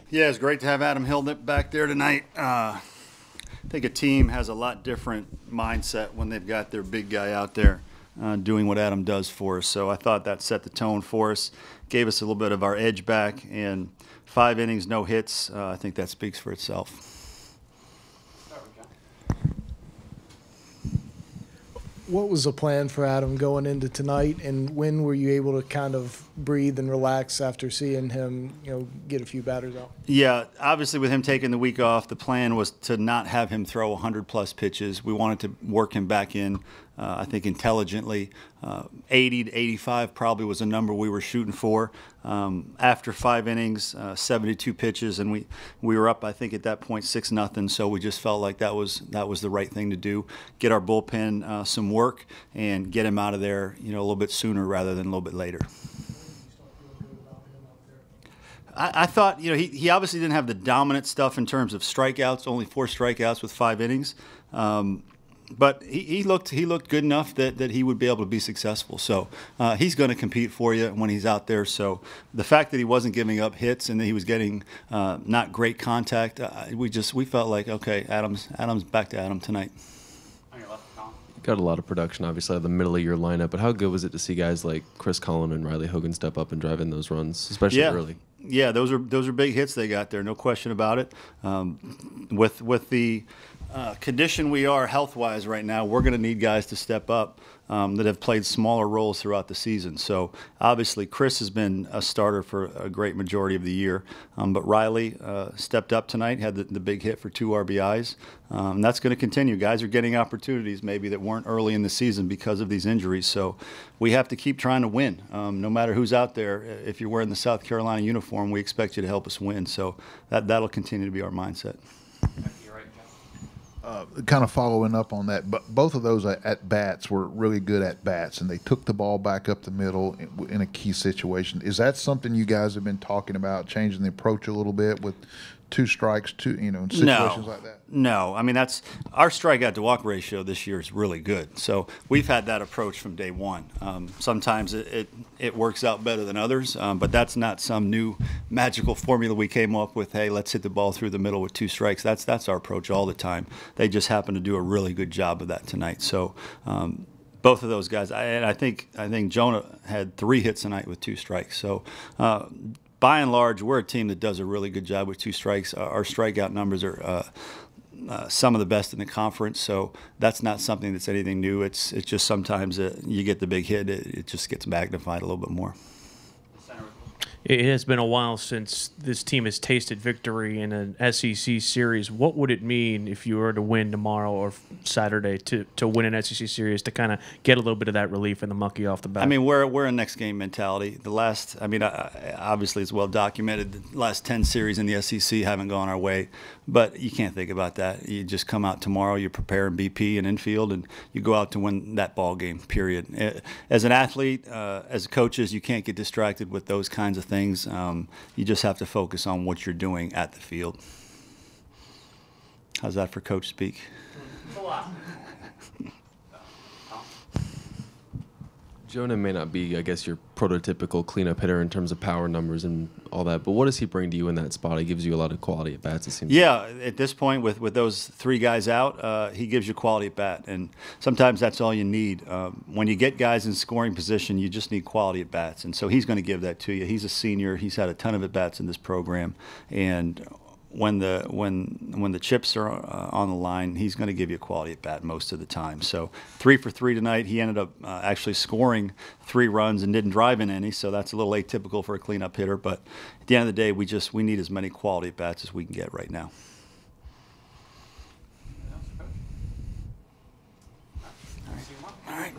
Yeah, it's great to have Adam Hill back there tonight. I think a team has a lot different mindset when they've got their big guy out there doing what Adam does for us. So I thought that set the tone for us, gave us a little bit of our edge back, and 5 innings, no hits. I think that speaks for itself. What was the plan for Adam going into tonight, and when were you able to kind of breathe and relax after seeing him, get a few batters out? Yeah, obviously with him taking the week off, the plan was to not have him throw 100-plus pitches. We wanted to work him back in, I think, intelligently. 80 to 85 probably was a number we were shooting for. After 5 innings, 72 pitches, and we were up, I think, at that point 6-0. So we just felt like that was the right thing to do. Get our bullpen some work and get him out of there, a little bit sooner rather than a little bit later. I thought, he obviously didn't have the dominant stuff in terms of strikeouts, only 4 strikeouts with 5 innings. But he looked good enough that he would be able to be successful. So he's going to compete for you when he's out there. So the fact that he wasn't giving up hits and that he was getting not great contact, we felt like, okay, Adam's back to Adam tonight. Got a lot of production, obviously, out of the middle of your lineup, but how good was it to see guys like Chris Cullen and Riley Hogan step up and drive in those runs, especially early? Yeah, those are big hits they got there, no question about it. With the condition we are health-wise right now, we're going to need guys to step up that have played smaller roles throughout the season. So obviously Chris has been a starter for a great majority of the year, but Riley stepped up tonight, had the big hit for 2 RBIs. And that's going to continue. Guys are getting opportunities maybe that weren't early in the season because of these injuries. So we have to keep trying to win. No matter who's out there, if you're wearing the South Carolina uniform, we expect you to help us win. So that'll continue to be our mindset. Kind of following up on that, but both of those at-bats were really good at-bats, and they took the ball back up the middle in a key situation. Is that something you guys have been talking about, changing the approach a little bit with 2 strikes, in situations like that? No. I mean, that's our strikeout-to-walk ratio this year is really good. So we've had that approach from day one. Sometimes it works out better than others, but that's not some new magical formula we came up with. Hey, let's hit the ball through the middle with 2 strikes. That's our approach all the time. They just happen to do a really good job of that tonight. So both of those guys, I think Jonah had 3 hits tonight with 2 strikes. So by and large, we're a team that does a really good job with 2 strikes. Our strikeout numbers are some of the best in the conference, so that's not something that's anything new. It's just sometimes you get the big hit, it just gets magnified a little bit more. It has been a while since this team has tasted victory in an SEC series. What would it mean if you were to win tomorrow or Saturday to win an SEC series to kind of get a little bit of that relief and the monkey off the back? I mean, we're a next game mentality. Obviously it's well documented. The last 10 series in the SEC haven't gone our way, but you can't think about that. You just come out tomorrow, you prepare in BP and infield, and you go out to win that ball game. Period. As an athlete, as coaches, you can't get distracted with those kinds of things. You just have to focus on what you're doing at the field. How's that for coach speak? A lot. Jonah may not be, I guess, your prototypical cleanup hitter in terms of power numbers and all that, but what does he bring to you in that spot? He gives you a lot of quality at bats, it seems. Yeah, at this point, with those 3 guys out, he gives you quality at bat, and sometimes that's all you need. When you get guys in scoring position, you just need quality at bats, and so he's going to give that to you. He's a senior. He's had a ton of at bats in this program, and when the chips are on the line, he's going to give you a quality at bat most of the time. So 3 for 3 tonight. He ended up actually scoring 3 runs and didn't drive in any, so that's a little atypical for a cleanup hitter. But at the end of the day, we need as many quality at bats as we can get right now. All right.